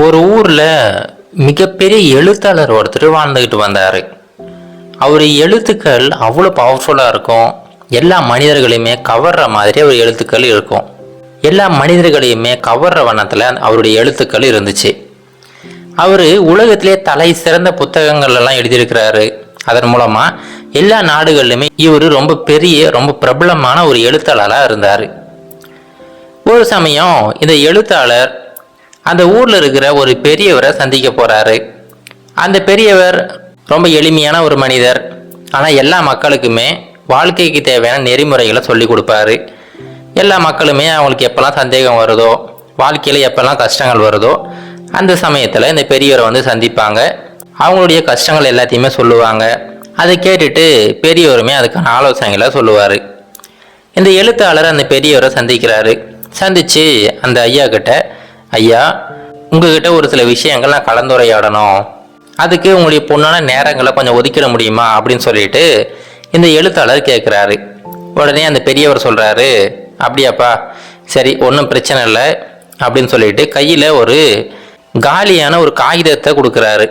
ஒரு ஊர்ல மிகப்பெரிய எழுத்தாளர் ஒருத்தர் வாழ்ந்துகிட்டு வந்தாரு. அவர் எழுத்துக்கள் அவ்வளோ பவர்ஃபுல்லா இருக்கும். எல்லா மனிதர்களையுமே கவர்ற மாதிரி அவர் எழுத்துக்கள் இருக்கும். எல்லா மனிதர்களையுமே கவர்ற வண்ணத்துல அவருடைய எழுத்துக்கள் இருந்துச்சு. அவரு உலகத்திலே தலை சிறந்த புத்தகங்கள் எல்லாம் எழுதியிருக்கிறாரு. அதன் மூலமா எல்லா நாடுகளிலுமே இவர் ரொம்ப பெரிய ரொம்ப பிரபலமான ஒரு எழுத்தாளராக இருந்தார். ஒரு சமயம் இந்த எழுத்தாளர் அந்த ஊர்ல இருக்கிற ஒரு பெரியவரை சந்திக்க போறாரு. அந்த பெரியவர் ரொம்ப எளிமையான ஒரு மனிதர். ஆனா எல்லா மக்களுக்குமே வாழ்க்கைக்கு தேவையான நெறிமுறைகளை சொல்லி கொடுப்பாரு. எல்லா மக்களுமே அவங்களுக்கு எப்பெல்லாம் சந்தேகம் வருதோ, வாழ்க்கையில எப்பெல்லாம் கஷ்டங்கள் வருதோ, அந்த சமயத்துல இந்த பெரியவரை வந்து சந்திப்பாங்க. அவங்களுடைய கஷ்டங்கள் எல்லாத்தையுமே சொல்லுவாங்க. அதை கேட்டுட்டு பெரியவருமே அதுக்கான ஆலோசனைகளை சொல்லுவாரு. இந்த எழுத்தாளர் அந்த பெரியவரை சந்திக்கிறாரு. சந்திச்சு அந்த ஐயா கிட்ட, ஐயா, உங்ககிட்ட ஒரு சில விஷயங்கள் நான் கலந்துரையாடணும், அதுக்கு உங்களுடைய பொண்ணான நேரங்களை கொஞ்சம் ஒதுக்கிட முடியுமா அப்படின்னு சொல்லிட்டு இந்த எழுத்தாளர் கேட்குறாரு. உடனே அந்த பெரியவர் சொல்றாரு, அப்படியாப்பா, சரி, ஒன்றும் பிரச்சனை இல்லை அப்படின்னு சொல்லிட்டு கையில் ஒரு காலியான ஒரு காகிதத்தை கொடுக்குறாரு.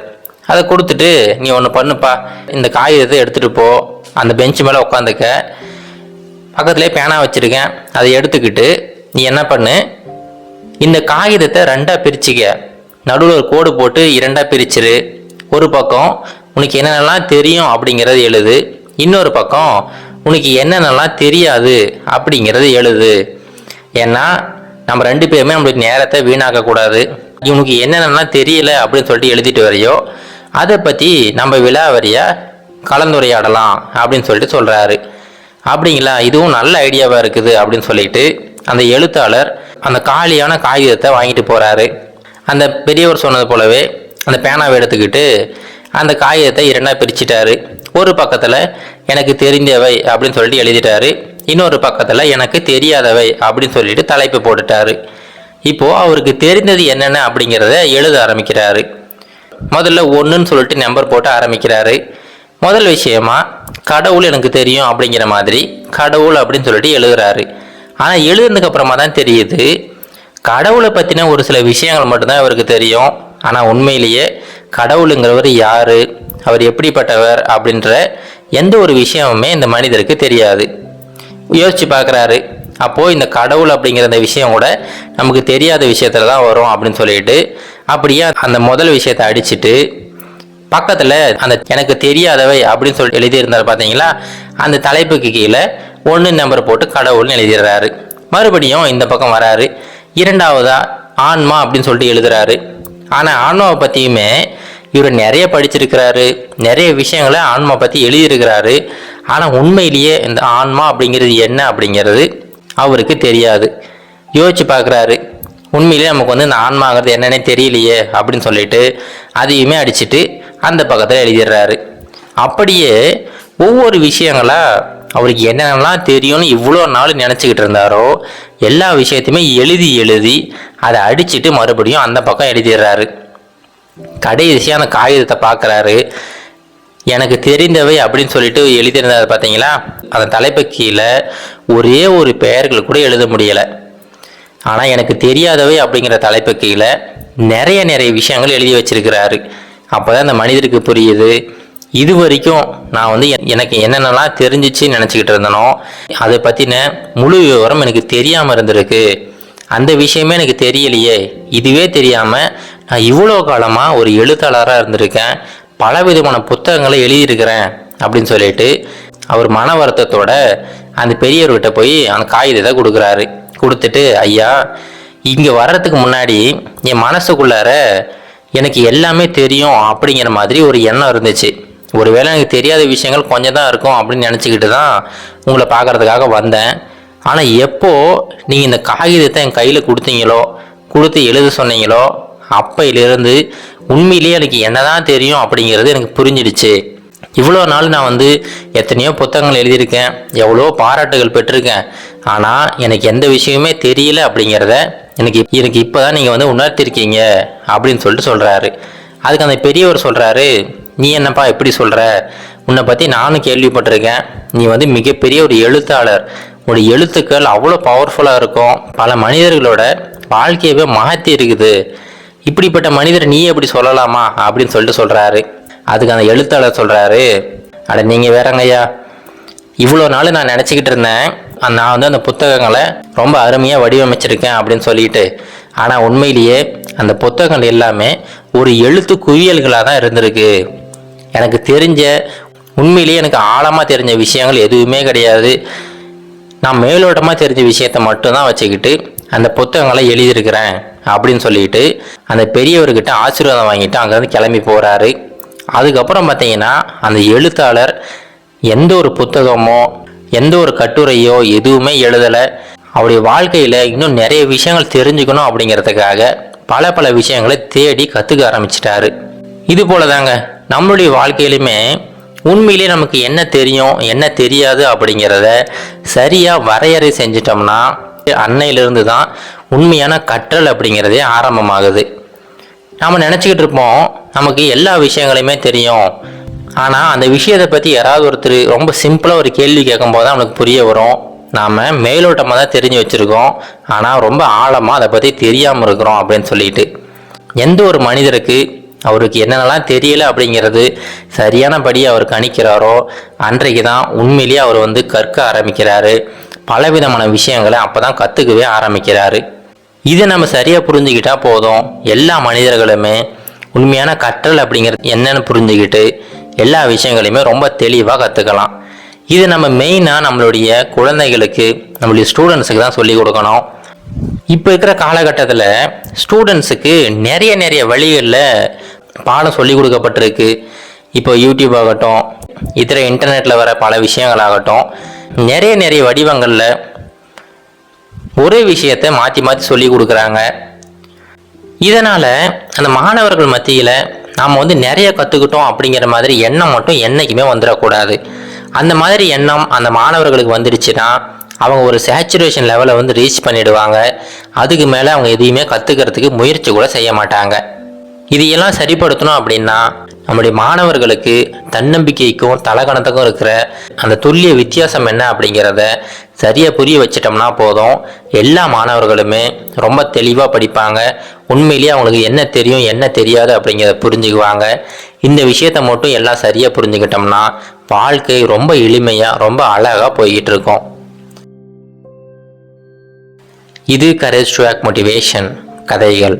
அதை கொடுத்துட்டு, நீ ஒன்று பண்ணுப்பா, இந்த காகிதத்தை எடுத்துகிட்டு போ, அந்த பெஞ்சு மேலே உட்காந்துக்க, பக்கத்துலேயே பேனா வச்சுருக்கேன், அதை எடுத்துக்கிட்டு நீ என்ன பண்ணு, இந்த காகிதத்தை ரெண்டாக பிரிச்சுக்க, நடுவில் ஒரு கோடு போட்டு இரண்டாக பிரிச்சிரு. ஒரு பக்கம் உனக்கு என்னென்னலாம் தெரியும் அப்படிங்கிறது எழுது, இன்னொரு பக்கம் உனக்கு என்னென்னலாம் தெரியாது அப்படிங்கிறது எழுது. ஏன்னா நம்ம ரெண்டு பேருமே நம்மளுக்கு நேரத்தை வீணாக்கக்கூடாது. இவனுக்கு என்னென்னலாம் தெரியல அப்படின்னு சொல்லிட்டு எழுதிட்டு வரையோ அதை பற்றி நம்ம விலாவரியாக கலந்துரையாடலாம் அப்படின்னு சொல்லிட்டு சொல்கிறாரு. அப்படிங்களா, இதுவும் நல்ல ஐடியாவாக இருக்குது அப்படின்னு சொல்லிட்டு அந்த எழுத்தாளர் அந்த காலியான காகிதத்தை வாங்கிட்டு போகிறாரு. அந்த பெரியவர் சொன்னது போலவே அந்த பேனாவை எடுத்துக்கிட்டு அந்த காகிதத்தை இரண்டாக பிரிச்சுட்டாரு. ஒரு பக்கத்தில் எனக்கு தெரிந்தவை அப்படின்னு சொல்லிட்டு எழுதிட்டாரு, இன்னொரு பக்கத்தில் எனக்கு தெரியாதவை அப்படின்னு சொல்லிட்டு தலைப்பு போட்டுட்டாரு. இப்போது அவருக்கு தெரிந்தது என்னென்ன அப்படிங்கிறத எழுத ஆரம்பிக்கிறாரு. முதல்ல ஒன்றுன்னு சொல்லிட்டு நம்பர் போட்டு ஆரம்பிக்கிறாரு. முதல் விஷயமா கடவுள் எனக்கு தெரியும் அப்படிங்கிற மாதிரி கடவுள் அப்படின்னு சொல்லிட்டு எழுதுறாரு. ஆனால் எழுதுனதுக்கு அப்புறமா தான் தெரியுது, கடவுளை பற்றின ஒரு சில விஷயங்கள் மட்டும்தான் அவருக்கு தெரியும். ஆனால் உண்மையிலேயே கடவுளுங்கிறவர் யார், அவர் எப்படிப்பட்டவர் அப்படின்ற எந்த ஒரு விஷயமுமே இந்த மனிதருக்கு தெரியாது. யோசிச்சு பார்க்குறாரு. அப்போது இந்த கடவுள் அப்படிங்கிற அந்த விஷயம் கூட நமக்கு தெரியாத விஷயத்துல தான் வரும் அப்படின்னு சொல்லிட்டு அப்படியே அந்த முதல் விஷயத்தை அடிச்சுட்டு பக்கத்தில் அந்த எனக்கு தெரியாதவை அப்படின்னு சொல்லிட்டு எழுதியிருந்தார் பார்த்தீங்களா, அந்த தலைப்புக்கு கீழே ஒன்று நம்பர் போட்டு கடவுள்னு எழுதிடுறாரு. மறுபடியும் இந்த பக்கம் வராரு. இரண்டாவதா ஆன்மா அப்படின்னு சொல்லிட்டு எழுதுறாரு. ஆனால் ஆன்மாவை பற்றியுமே இவர் நிறைய படிச்சிருக்கிறாரு, நிறைய விஷயங்களை ஆன்மா பற்றி எழுதியிருக்கிறாரு. ஆனால் உண்மையிலேயே இந்த ஆன்மா அப்படிங்கிறது என்ன அப்படிங்கிறது அவருக்கு தெரியாது. யோசிச்சு பார்க்குறாரு, உண்மையிலேயே நமக்கு வந்து இந்த ஆன்மாங்கிறது என்னன்னே தெரியலையே அப்படின்னு சொல்லிட்டு அதையுமே அடிச்சுட்டு அந்த பக்கத்தில் எழுதிடுறாரு. அப்படியே ஒவ்வொரு விஷயங்களா அவருக்கு என்னென்னலாம் தெரியும்னு இவ்வளோ நாள் நினச்சிக்கிட்டு இருந்தாரோ எல்லா விஷயத்தையுமே எழுதி அதை அடிச்சுட்டு மறுபடியும் அந்த பக்கம் எழுதிடுறாரு. கடைசியாக அந்த காகிதத்தை பார்க்குறாரு. எனக்கு தெரிந்தவை அப்படின்னு சொல்லிட்டு எழுதியிருந்தாரு பார்த்தீங்களா, அந்த தலைப்பு கீழே ஒரே ஒரு பெயர்கள் கூட எழுத முடியலை. ஆனால் எனக்கு தெரியாதவை அப்படிங்கிற தலைப்பு கீழே நிறைய விஷயங்கள் எழுதி வச்சிருக்கிறாரு. அப்போ தான் அந்த மனிதருக்கு புரியுது, இது வரைக்கும் நான் வந்து எனக்கு என்னென்னலாம் தெரிஞ்சிச்சுன்னு நினச்சிக்கிட்டு இருந்தனோ அதை பற்றின முழு விவரம் எனக்கு தெரியாமல் இருந்திருக்கு. அந்த விஷயமே எனக்கு தெரியலையே, இதுவே தெரியாமல் நான் இவ்வளோ காலமாக ஒரு எழுத்தாளராக இருந்திருக்கேன், பலவிதமான புத்தகங்களை எழுதியிருக்கிறேன் அப்படின்னு சொல்லிட்டு அவர் மன வருத்தத்தோட அந்த பெரியவர்கிட்ட போய் அந்த காகிதத்தை கொடுக்குறாரு. கொடுத்துட்டு, ஐயா, இங்கே வர்றதுக்கு முன்னாடி என் மனசுக்குள்ளார எனக்கு எல்லாமே தெரியும் அப்படிங்கிற மாதிரி ஒரு எண்ணம் இருந்துச்சு. ஒருவேளை எனக்கு தெரியாத விஷயங்கள் கொஞ்சம் தான் இருக்கும் அப்படின்னு நினச்சிக்கிட்டு தான் உங்களை பார்க்குறதுக்காக வந்தேன். ஆனால் எப்போ நீங்கள் இந்த காகிதத்தை என் கையில் கொடுத்து எழுத சொன்னீங்களோ அப்பையிலிருந்து உண்மையிலேயே எனக்கு என்னதான் தெரியும் அப்படிங்கிறது எனக்கு புரிஞ்சிடுச்சு. இவ்வளோ நாள் நான் வந்து எத்தனையோ புத்தகங்கள் எழுதியிருக்கேன், எவ்வளோ பாராட்டுகள் பெற்றிருக்கேன், ஆனால் எனக்கு எந்த விஷயமே தெரியல அப்படிங்கிறத எனக்கு இப்போ தான் நீங்கள் வந்து உணர்த்திருக்கீங்க அப்படின்னு சொல்லிட்டு சொல்கிறாரு. அதுக்கு அந்த பெரியவர் சொல்கிறாரு, நீ என்னப்பா எப்படி சொல்கிற, உன்னை பற்றி நானும் கேள்விப்பட்டிருக்கேன், நீ வந்து மிகப்பெரிய ஒரு எழுத்தாளர், உன்னுடைய எழுத்துக்கள் அவ்வளோ பவர்ஃபுல்லாக இருக்கும், பல மனிதர்களோட வாழ்க்கையவே மாற்றி இருக்குது, இப்படிப்பட்ட மனிதர் நீ எப்படி சொல்லலாமா அப்படின்னு சொல்லிட்டு சொல்கிறாரு. அதுக்கு அந்த எழுத்தாளர் சொல்கிறாரு, அட நீங்கள் வேறங்கய்யா, இவ்வளோ நாள் நான் நினச்சிக்கிட்டு இருந்தேன் நான் வந்து அந்த புத்தகங்களை ரொம்ப அருமையாக வடிவமைச்சிருக்கேன் அப்படின்னு சொல்லிட்டு. ஆனால் உண்மையிலேயே அந்த புத்தகங்கள் எல்லாமே ஒரு எழுத்து குவியல்களாக தான் இருந்திருக்கு. எனக்கு தெரிஞ்ச உண்மையிலேயே எனக்கு ஆழமாக தெரிஞ்ச விஷயங்கள் எதுவுமே கிடையாது. நான் மேலோட்டமாக தெரிஞ்ச விஷயத்தை மட்டும்தான் வச்சுக்கிட்டு அந்த புத்தகங்களை எழுதியிருக்கிறேன் அப்படின்னு சொல்லிட்டு அந்த பெரியவர்கிட்ட ஆசீர்வாதம் வாங்கிட்டு அங்கேருந்து கிளம்பி போகிறாரு. அதுக்கப்புறம் பார்த்தீங்கன்னா அந்த எழுத்தாளர் எந்த ஒரு புத்தகமோ எந்த ஒரு கட்டுரையோ எதுவுமே எழுதலை. அவருடைய வாழ்க்கையில் இன்னும் நிறைய விஷயங்கள் தெரிஞ்சுக்கணும் அப்படிங்கிறதுக்காக பல விஷயங்களை தேடி கற்றுக்க ஆரம்பிச்சிட்டாரு. இது போல தாங்க நம்மளுடைய வாழ்க்கையிலுமே உண்மையிலே நமக்கு என்ன தெரியும் என்ன தெரியாது அப்படிங்கிறத சரியாக வரையறை செஞ்சிட்டோம்னா அன்னையிலிருந்து தான் உண்மையான கற்றல் அப்படிங்கிறதே ஆரம்பமாகுது. நாம் நினச்சிக்கிட்டு இருப்போம் நமக்கு எல்லா விஷயங்களையுமே தெரியும். ஆனால் அந்த விஷயத்தை பற்றி யாராவது ஒருத்தர் ரொம்ப சிம்பிளாக ஒரு கேள்வி கேட்கும்போது தான் நமக்கு புரிய வரும், நாம் மேலோட்டமாக தான் தெரிஞ்சு வச்சுருக்கோம், ஆனால் ரொம்ப ஆழமாக அதை பற்றி தெரியாமல் இருக்கிறோம் அப்படின்னு சொல்லிட்டு. எந்த ஒரு மனிதருக்கு அவருக்கு என்னென்னலாம் தெரியலை அப்படிங்கிறது சரியானபடி அவர் கணிக்கிறாரோ அன்றைக்கு தான் உண்மையிலேயே அவர் வந்து கற்க ஆரம்பிக்கிறாரு. பலவிதமான விஷயங்களை அப்போ தான் கற்றுக்கவே ஆரம்பிக்கிறாரு. இதை நம்ம சரியாக புரிஞ்சுக்கிட்டா போதும், எல்லா மனிதர்களுமே உண்மையான கற்றல் அப்படிங்கிறது என்னென்னு புரிஞ்சுக்கிட்டு எல்லா விஷயங்களையுமே ரொம்ப தெளிவாக கற்றுக்கலாம். இது நம்ம மெயினாக நம்மளுடைய குழந்தைகளுக்கு நம்மளுடைய ஸ்டூடெண்ட்ஸுக்கு தான் சொல்லிக் கொடுக்கணும். இப்போ இருக்கிற காலகட்டத்தில் ஸ்டூடெண்ட்ஸுக்கு நிறைய வழிகளில் பாடம் சொல்லி கொடுக்கப்பட்டிருக்கு. இப்போ யூடியூப் ஆகட்டும், இதர இன்டர்நெட்டில் வர பல விஷயங்களாகட்டும், நிறைய வடிவங்களில் ஒரே விஷயத்தை மாற்றி சொல்லி கொடுக்குறாங்க. இதனால் அந்த மாணவர்கள் மத்தியில் நாம் வந்து நிறைய கற்றுக்கிட்டோம் அப்படிங்கிற மாதிரி எண்ணம் மட்டும் என்றைக்குமே வந்துடக்கூடாது. அந்த மாதிரி எண்ணம் அந்த மாணவர்களுக்கு வந்துடுச்சுன்னா அவங்க ஒரு சேச்சுரேஷன் லெவலை வந்து ரீச் பண்ணிடுவாங்க. அதுக்கு மேலே அவங்க எதையுமே கற்றுக்கிறதுக்கு முயற்சி கூட செய்ய மாட்டாங்க. இதையெல்லாம் சரிப்படுத்தணும் அப்படின்னா நம்முடைய மாணவர்களுக்கு தன்னம்பிக்கைக்கும் தலகணத்துக்கும் இருக்கிற அந்த துல்லிய வித்தியாசம் என்ன அப்படிங்கிறத சரியாக புரிய வச்சிட்டோம்னா போதும், எல்லா மாணவர்களுமே ரொம்ப தெளிவாக படிப்பாங்க. உண்மையிலேயே அவங்களுக்கு என்ன தெரியும் என்ன தெரியாது அப்படிங்கிறத புரிஞ்சுக்குவாங்க. இந்த விஷயத்தை மட்டும் எல்லாம் சரியாக புரிஞ்சுக்கிட்டோம்னா வாழ்க்கை ரொம்ப எளிமையாக ரொம்ப அழகாக போய்கிட்டு இருக்கும். இது கரேஜ் டு ஆக்ட் மோட்டிவேஷன் கதைகள்.